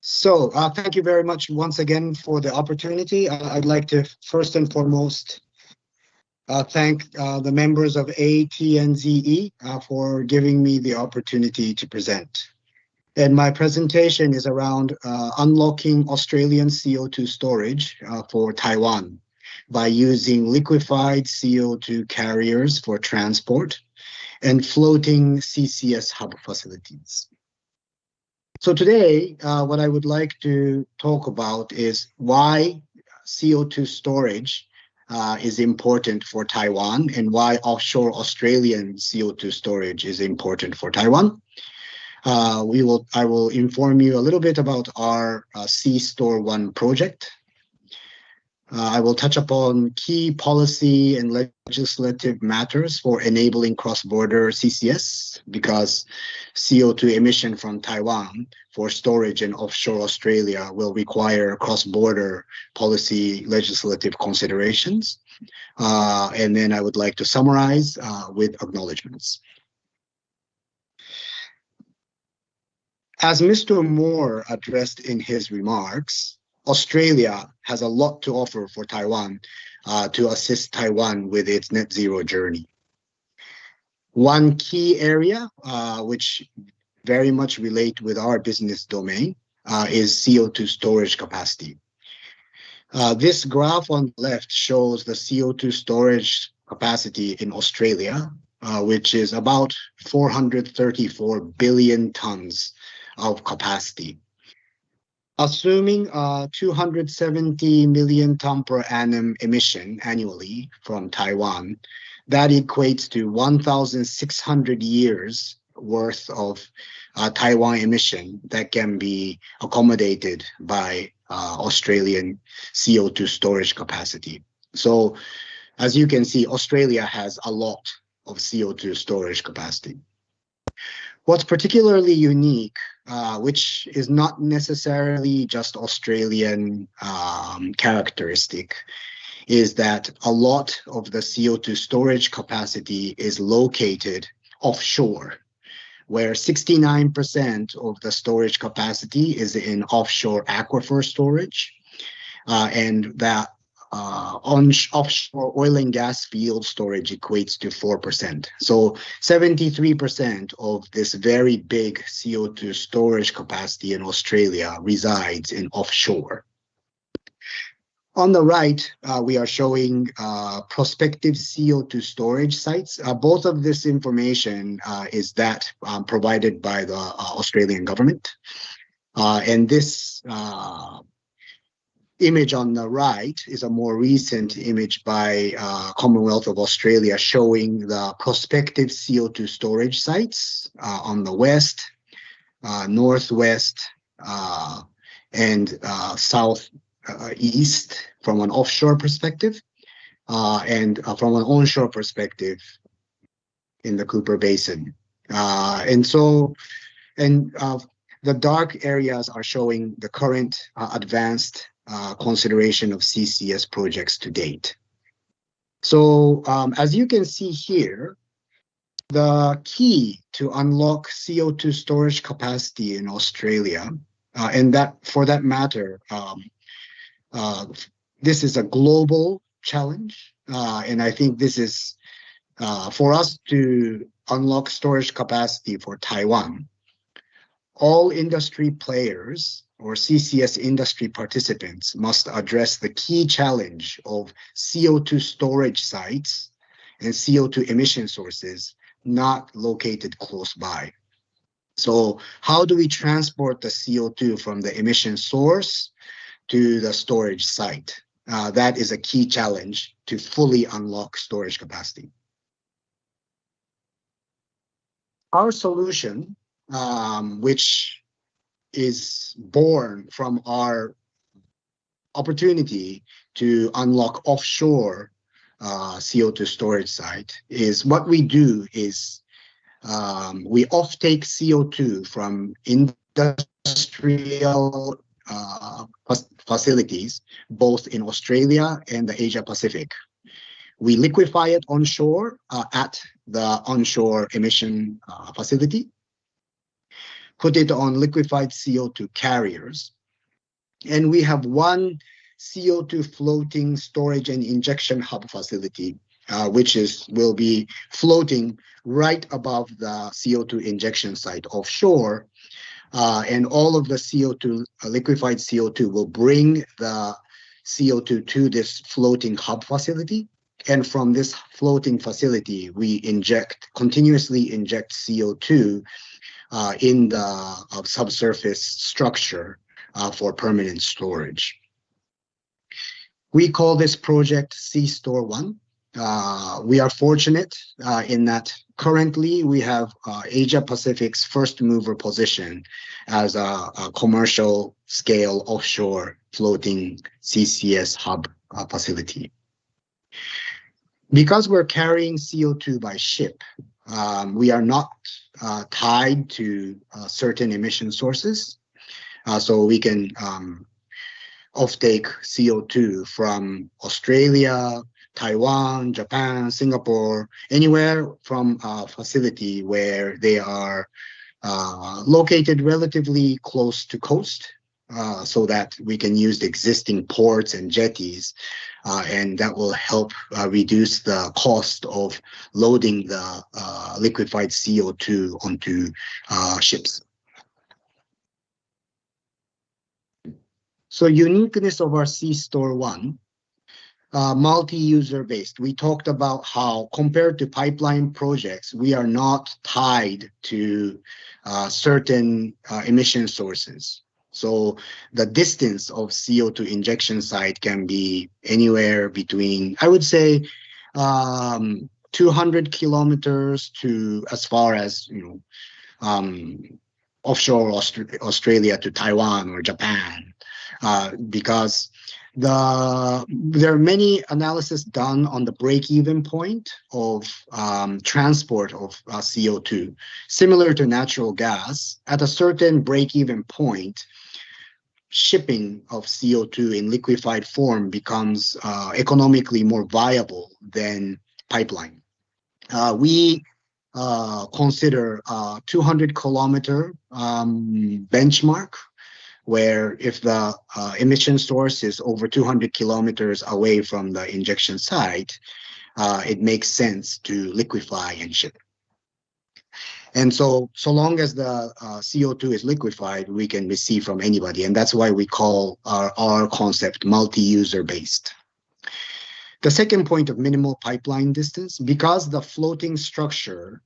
Thank you very much once again for the opportunity. I'd like to first and foremost thank the members of ATNZE for giving me the opportunity to present. And my presentation is around unlocking Australian CO2 storage for Taiwan by using liquefied CO2 carriers for transport and floating CCS hub facilities. So today, what I would like to talk about is why CO2 storage is important for Taiwan and why offshore Australian CO2 storage is important for Taiwan. I will inform you a little bit about our C-Store 1 project. I will touch upon key policy and legislative matters for enabling cross-border CCS, because CO2 emission from Taiwan for storage in offshore Australia will require cross-border policy legislative considerations. And then I would like to summarize with acknowledgements. As Mr. Moore addressed in his remarks, Australia has a lot to offer for Taiwan to assist Taiwan with its net zero journey. One key area which very much relate with our business domain is CO2 storage capacity. This graph on the left shows the CO2 storage capacity in Australia, which is about 434 billion tons of capacity. Assuming 270 million ton per annum emission annually from Taiwan, that equates to 1,600 years worth of Taiwan emission that can be accommodated by Australian CO2 storage capacity. So as you can see, Australia has a lot of CO2 storage capacity. What's particularly unique, which is not necessarily just Australian characteristic, is that a lot of the CO2 storage capacity is located offshore, where 69% of the storage capacity is in offshore aquifer storage, and that offshore oil and gas field storage equates to 4%. So 73% of this very big CO2 storage capacity in Australia resides in offshore. On the right, we are showing prospective CO2 storage sites. Both of this information is that provided by the Australian government. And this image on the right is a more recent image by Commonwealth of Australia showing the prospective CO2 storage sites on the west, northwest, and southeast from an offshore perspective, and from an onshore perspective in the Cooper Basin. The dark areas are showing the current advanced consideration of CCS projects to date. So as you can see here, the key to unlock CO2 storage capacity in Australia, and that for that matter, this is a global challenge, and I think this is for us to unlock storage capacity for Taiwan. All industry players or CCS industry participants must address the key challenge of CO2 storage sites and CO2 emission sources not located close by. So how do we transport the CO2 from the emission source to the storage site? That is a key challenge to fully unlock storage capacity. Our solution, which is born from our opportunity to unlock offshore CO2 storage site, is what we do is we offtake CO2 from industrial facilities, both in Australia and the Asia Pacific. We liquefy it onshore at the onshore emission facility. put it on liquefied CO2 carriers. And we have one CO2 floating storage and injection hub facility, which will be floating right above the CO2 injection site offshore. And all of the CO2, liquefied CO2, will bring the CO2 to this floating hub facility. And from this floating facility, we continuously inject CO2 in the subsurface structure for permanent storage. We call this project C-Store 1. We are fortunate in that currently we have Asia Pacific's first mover position as a commercial scale offshore floating CCS hub facility. Because we're carrying CO2 by ship, we are not tied to certain emission sources. So we can offtake CO2 from Australia, Taiwan, Japan, Singapore, anywhere from a facility where they are located relatively close to coast, so that we can use the existing ports and jetties, and that will help reduce the cost of loading the liquefied CO2 onto ships. So uniqueness of our C-Store 1, multi-user based. We talked about how compared to pipeline projects, we are not tied to certain emission sources. So the distance of CO2 injection site can be anywhere between, I would say, 200 kilometers to as far as, offshore Australia to Taiwan or Japan. Because there are many analyses done on the break-even point of transport of CO2. Similar to natural gas, at a certain break-even point, shipping of CO2 in liquefied form becomes economically more viable than pipeline. We consider a 200-kilometer benchmark, where if the emission source is over 200 kilometers away from the injection site, it makes sense to liquefy and ship. And so long as the CO2 is liquefied, we can receive from anybody. And that's why we call our concept multi-user based. The second point of minimal pipeline distance, because the floating structure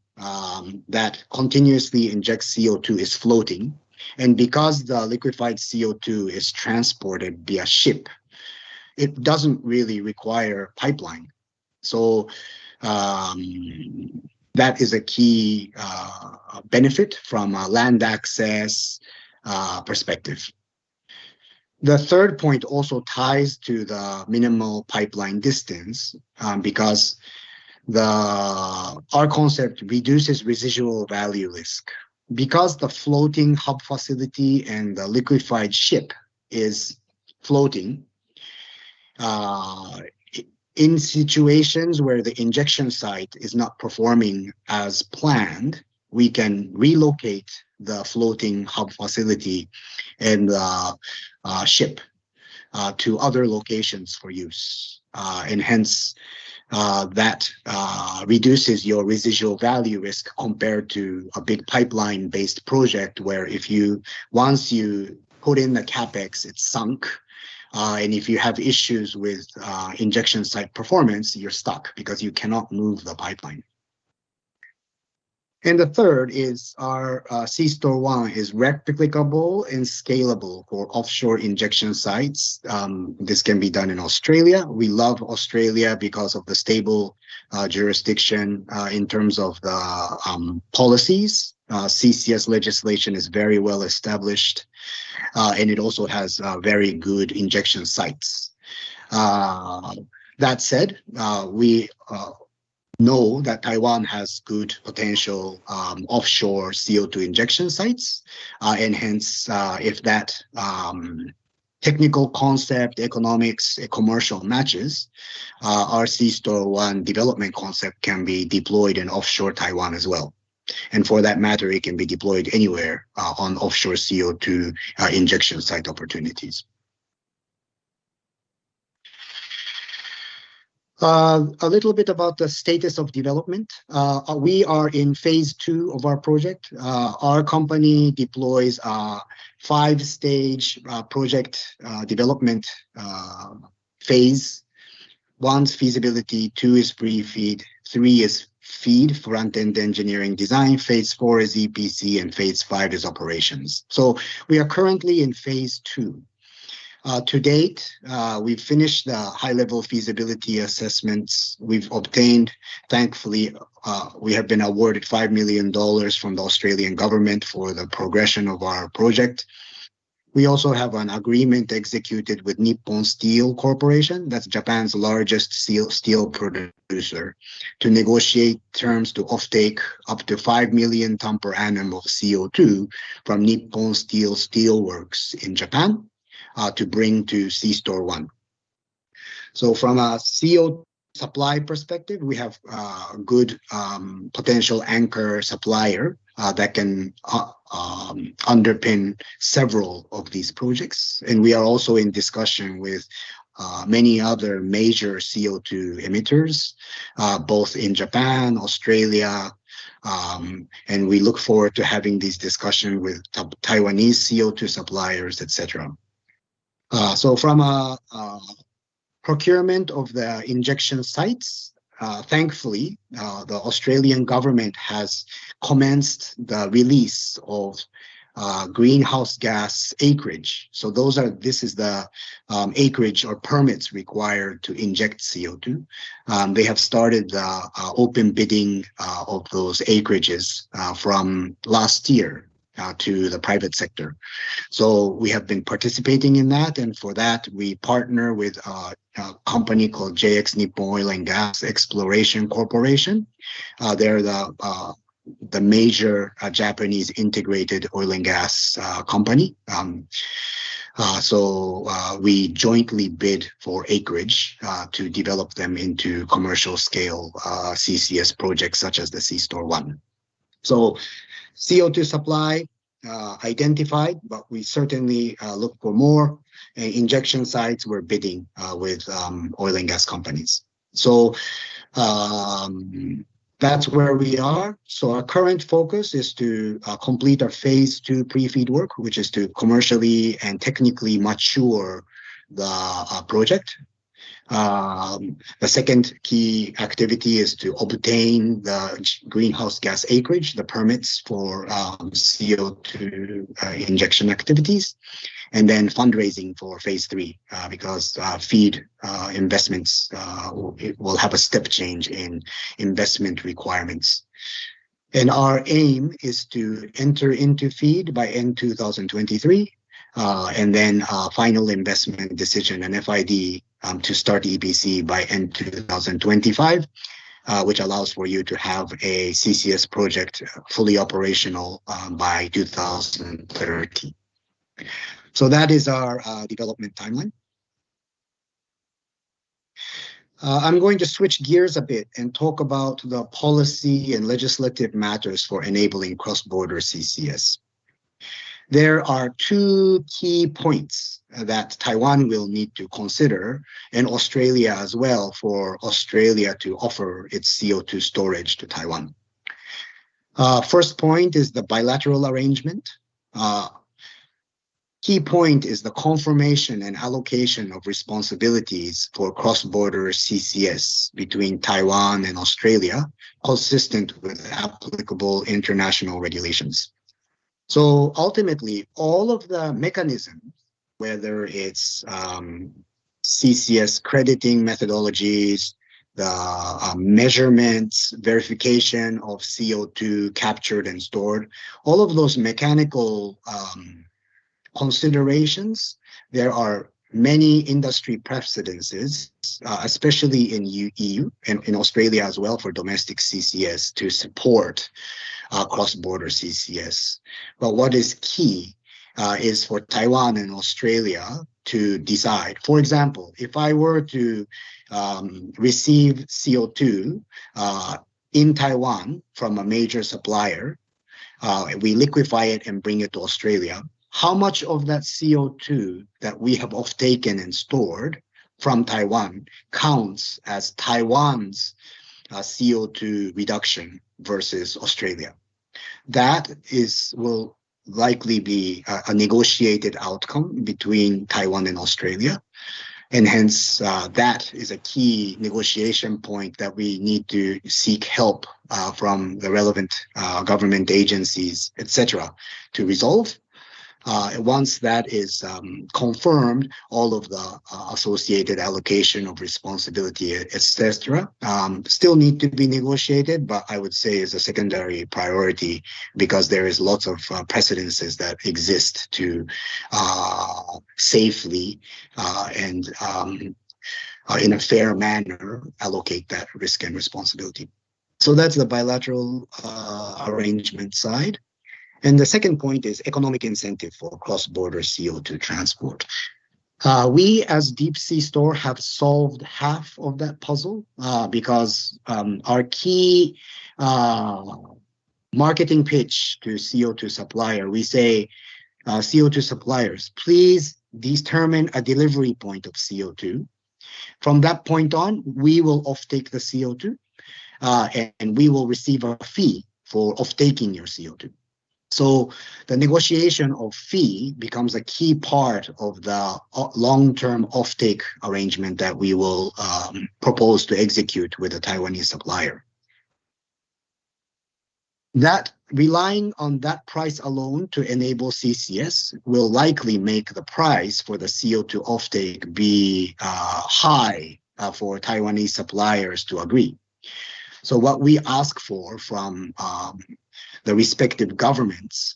that continuously injects CO2 is floating, and because the liquefied CO2 is transported via ship, it doesn't really require pipeline. So that is a key benefit from a land access perspective. The third point also ties to the minimal pipeline distance because our concept reduces residual value risk. Because the floating hub facility and the liquefied ship is floating, in situations where the injection site is not performing as planned, we can relocate the floating hub facility and the ship to other locations for use. And hence, that reduces your residual value risk compared to a big pipeline-based project where once you put in the capex, it's sunk. And if you have issues with injection site performance, you're stuck because you cannot move the pipeline. And the third is our C-Store 1 is replicable and scalable for offshore injection sites. This can be done in Australia. We love Australia because of the stable jurisdiction in terms of the policies. CCS legislation is very well established, and it also has very good injection sites. That said, we know that Taiwan has good potential offshore CO2 injection sites, and hence, if that technical concept, economics, commercial matches, our C-Store 1 development concept can be deployed in offshore Taiwan as well. And for that matter, it can be deployed anywhere on offshore CO2 injection site opportunities. A little bit about the status of development. We are in phase 2 of our project. Our company deploys a 5-stage project development phase. 1's feasibility, 2 is pre-FEED, 3 is FEED, front-end engineering design, phase 4 is EPC, and phase 5 is operations. So we are currently in phase 2. To date, we've finished the high-level feasibility assessments. We've obtained, thankfully, we have been awarded $5 million from the Australian government for the progression of our project. We also have an agreement executed with Nippon Steel Corporation, that's Japan's largest steel producer, to negotiate terms to offtake up to 5 million ton per annum of CO2 from Nippon Steel Steelworks in Japan to bring to C-Store 1. So from a CO2 supply perspective, we have a good potential anchor supplier that can underpin several of these projects. And we are also in discussion with many other major CO2 emitters, both in Japan, Australia, and we look forward to having these discussions with Taiwanese CO2 suppliers, etc. So from a procurement of the injection sites, thankfully, the Australian government has commenced the release of greenhouse gas acreage. So this is the acreage or permits required to inject CO2. They have started the open bidding of those acreages from last year to the private sector. So we have been participating in that, and for that we partner with a company called JX Nippon Oil and Gas Exploration Corporation. They're the major Japanese integrated oil and gas company. So we jointly bid for acreage to develop them into commercial scale CCS projects such as the C-Store 1. So CO2 supply identified, but we certainly look for more injection sites. We're bidding with oil and gas companies. So that's where we are. So our current focus is to complete our phase 2 pre-FEED work, which is to commercially and technically mature the project. The second key activity is to obtain the greenhouse gas acreage, the permits for CO2 injection activities, and then fundraising for phase 3 because FEED investments will have a step change in investment requirements. And our aim is to enter into FEED by end 2023, and then final investment decision and FID to start EPC by end 2025, which allows for you to have a CCS project fully operational by 2030. So that is our development timeline. I'm going to switch gears a bit and talk about the policy and legislative matters for enabling cross-border CCS. There are 2 key points that Taiwan will need to consider, and Australia as well, for Australia to offer its CO2 storage to Taiwan. First point is the bilateral arrangement. Key point is the confirmation and allocation of responsibilities for cross-border CCS between Taiwan and Australia, consistent with applicable international regulations. So ultimately, all of the mechanisms, whether it's CCS crediting methodologies, the measurements, verification of CO2 captured and stored, all of those mechanical considerations, there are many industry precedences, especially in EU and in Australia as well, for domestic CCS to support cross-border CCS. But what is key is for Taiwan and Australia to decide. For example, if I were to receive CO2 in Taiwan from a major supplier, we liquefy it and bring it to Australia, how much of that CO2 that we have off-taken and stored from Taiwan counts as Taiwan's CO2 reduction versus Australia? That will likely be a negotiated outcome between Taiwan and Australia. And hence, that is a key negotiation point that we need to seek help from the relevant government agencies, etc., to resolve. Once that is confirmed, all of the associated allocation of responsibility, etc., still need to be negotiated, but I would say is a secondary priority because there is lots of precedences that exist to safely and in a fair manner allocate that risk and responsibility. So that's the bilateral arrangement side. And the second point is economic incentive for cross-border CO2 transport. We as Deep Sea Store have solved half of that puzzle because our key marketing pitch to CO2 supplier, we say, CO2 suppliers, please determine a delivery point of CO2. From that point on, we will offtake the CO2 and we will receive a fee for offtaking your CO2. So the negotiation of fee becomes a key part of the long-term offtake arrangement that we will propose to execute with a Taiwanese supplier. That relying on that price alone to enable CCS will likely make the price for the CO2 offtake be high for Taiwanese suppliers to agree. So what we ask for from the respective governments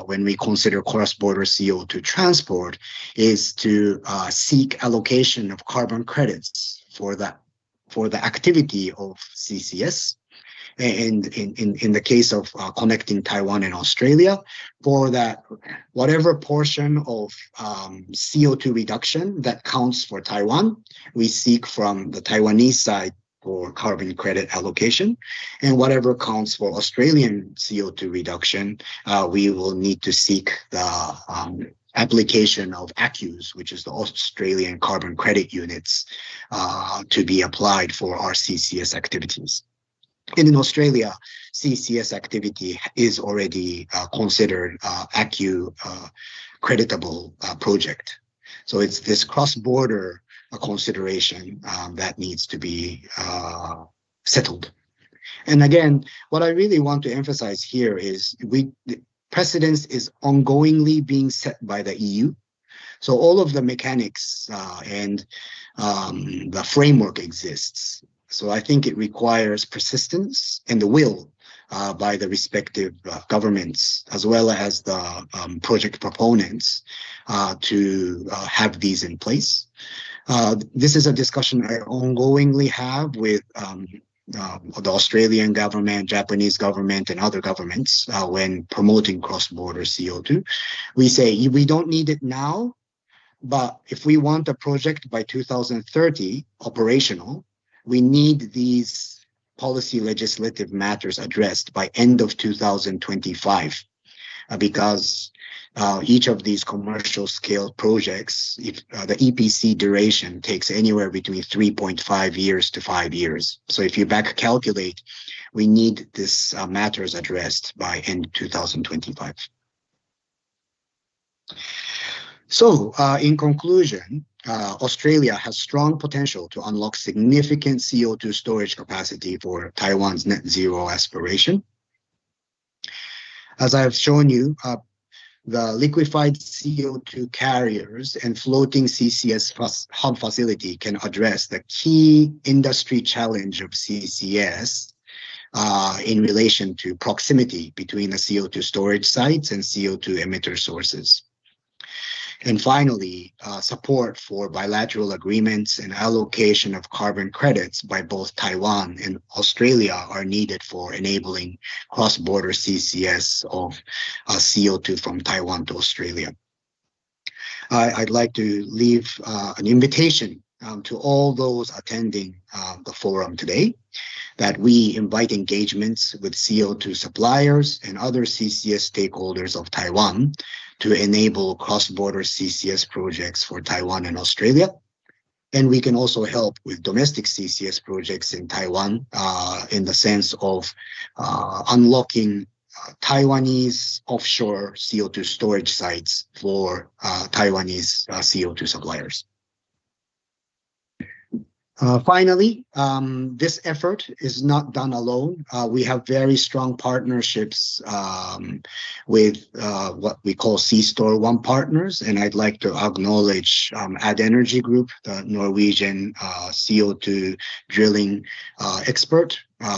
when we consider cross-border CO2 transport is to seek allocation of carbon credits for the activity of CCS. And in the case of connecting Taiwan and Australia, for that whatever portion of CO2 reduction that counts for Taiwan, we seek from the Taiwanese side for carbon credit allocation, and whatever counts for Australian CO2 reduction, we will need to seek the application of ACCUs, which is the Australian carbon credit units, to be applied for our CCS activities. And in Australia, CCS activity is already considered ACCU creditable project. So it's this cross-border consideration that needs to be settled. And again, what I really want to emphasize here is the precedence is ongoingly being set by the EU. So all of the mechanics and the framework exists. So I think it requires persistence and the will by the respective governments as well as the project proponents to have these in place. This is a discussion I ongoingly have with the Australian government, Japanese government, and other governments when promoting cross-border CO2. We say we don't need it now, but if we want a project by 2030 operational, we need these policy legislative matters addressed by end of 2025 because each of these commercial scale projects, the EPC duration takes anywhere between 3.5 years to 5 years. So if you back calculate, we need this matters addressed by end 2025. So in conclusion, Australia has strong potential to unlock significant CO2 storage capacity for Taiwan's net zero aspiration. As I have shown you, the liquefied CO2 carriers and floating CCS hub facility can address the key industry challenge of CCS in relation to proximity between the CO2 storage sites and CO2 emitter sources. And finally, support for bilateral agreements and allocation of carbon credits by both Taiwan and Australia are needed for enabling cross-border CCS of CO2 from Taiwan to Australia. I'd like to leave an invitation to all those attending the forum today that we invite engagements with CO2 suppliers and other CCS stakeholders of Taiwan to enable cross-border CCS projects for Taiwan and Australia. And we can also help with domestic CCS projects in Taiwan in the sense of unlocking Taiwanese offshore CO2 storage sites for Taiwanese CO2 suppliers. Finally, this effort is not done alone. We have very strong partnerships with what we call C-Store One partners, and I'd like to acknowledge Ad Energy Group, the Norwegian CO2 drilling expert,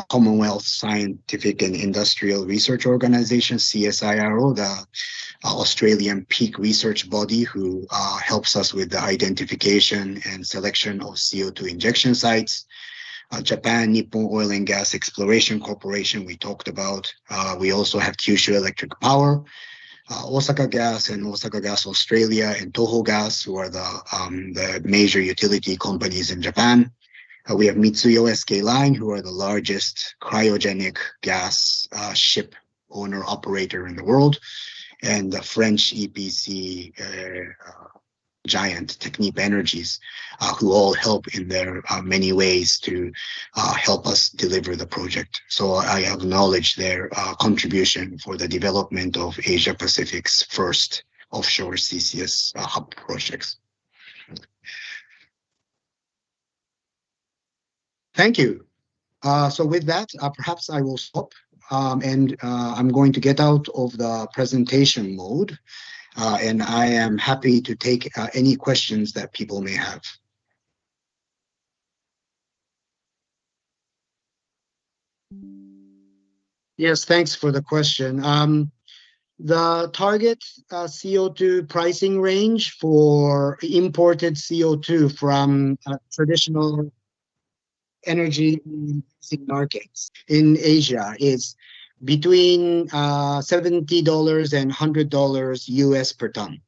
Commonwealth Scientific and Industrial Research Organization, CSIRO, the Australian peak research body who helps us with the identification and selection of CO2 injection sites. Japan Nippon Oil and Gas Exploration Corporation, we talked about. We also have Kyushu Electric Power, Osaka Gas and Osaka Gas Australia, and Toho Gas, who are the major utility companies in Japan. We have Mitsui O.S.K. Line, who are the largest cryogenic gas ship owner operator in the world, and the French EPC giant Technip Energies, who all help in their many ways to help us deliver the project. So I acknowledge their contribution for the development of Asia Pacific's first offshore CCS hub projects. Thank you. So with that, perhaps I will stop and I'm going to get out of the presentation mode and I am happy to take any questions that people may have. Yes, thanks for the question. The target CO2 pricing range for imported CO2 from traditional energy markets in Asia is between $70 and $100 US per ton.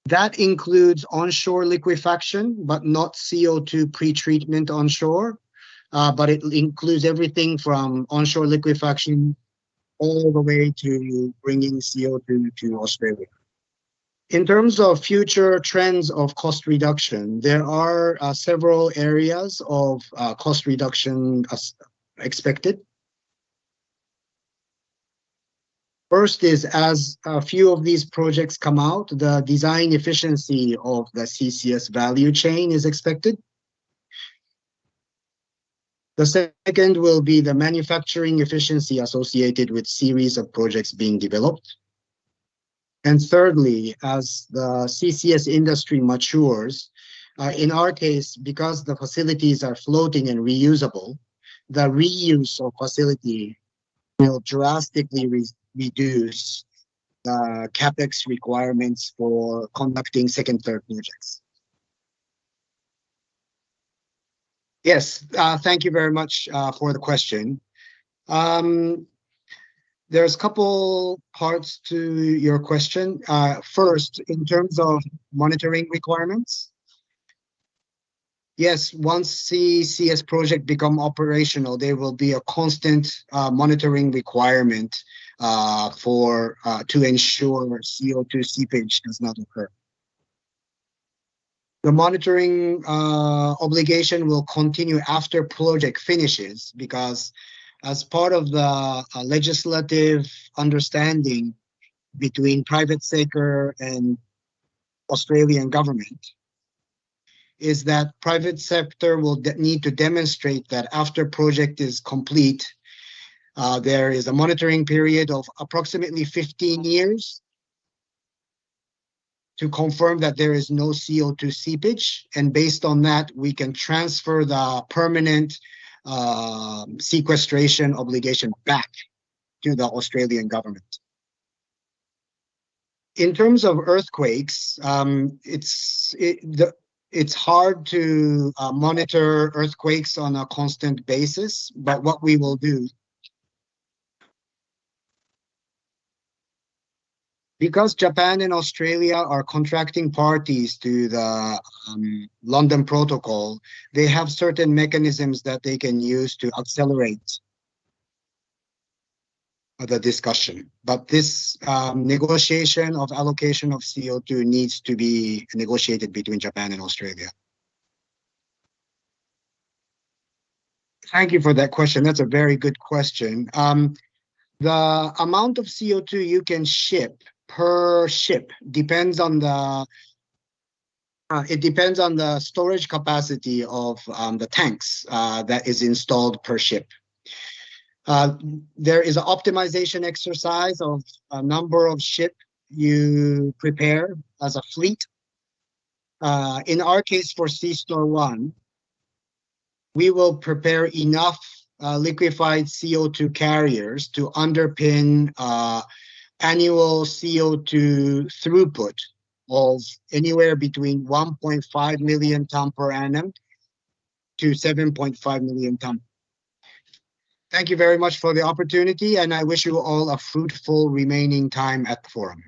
That includes onshore liquefaction, but not CO2 pretreatment onshore. But it includes everything from onshore liquefaction all the way to bringing CO2 to Australia. In terms of future trends of cost reduction, there are several areas of cost reduction expected. First is, as a few of these projects come out, the design efficiency of the CCS value chain is expected. The second will be the manufacturing efficiency associated with series of projects being developed. And thirdly, as the CCS industry matures, in our case, because the facilities are floating and reusable, the reuse of facility will drastically reduce the CapEx requirements for conducting second, third projects. Yes, thank you very much for the question. There's a couple parts to your question. First, in terms of monitoring requirements, yes, once CCS project become operational, there will be a constant monitoring requirement to ensure CO2 seepage does not occur. The monitoring obligation will continue after project finishes because as part of the legislative understanding between private sector and Australian government is that private sector will need to demonstrate that after project is complete, there is a monitoring period of approximately 15 years to confirm that there is no CO2 seepage. And based on that, we can transfer the permanent sequestration obligation back to the Australian government. In terms of earthquakes, it's hard to monitor earthquakes on a constant basis, but what we will do Because Japan and Australia are contracting parties to the London Protocol, they have certain mechanisms that they can use to accelerate the discussion. But this negotiation of allocation of CO2 needs to be negotiated between Japan and Australia. Thank you for that question. That's a very good question. The amount of CO2 you can ship per ship depends on the storage capacity of the tanks that is installed per ship. There is an optimization exercise of a number of ship you prepare as a fleet. In our case for C-Store 1, we will prepare enough liquefied CO2 carriers to underpin annual CO2 throughput of anywhere between 1.5 million ton per annum to 7.5 million ton. Thank you very much for the opportunity, and I wish you all a fruitful remaining time at the forum.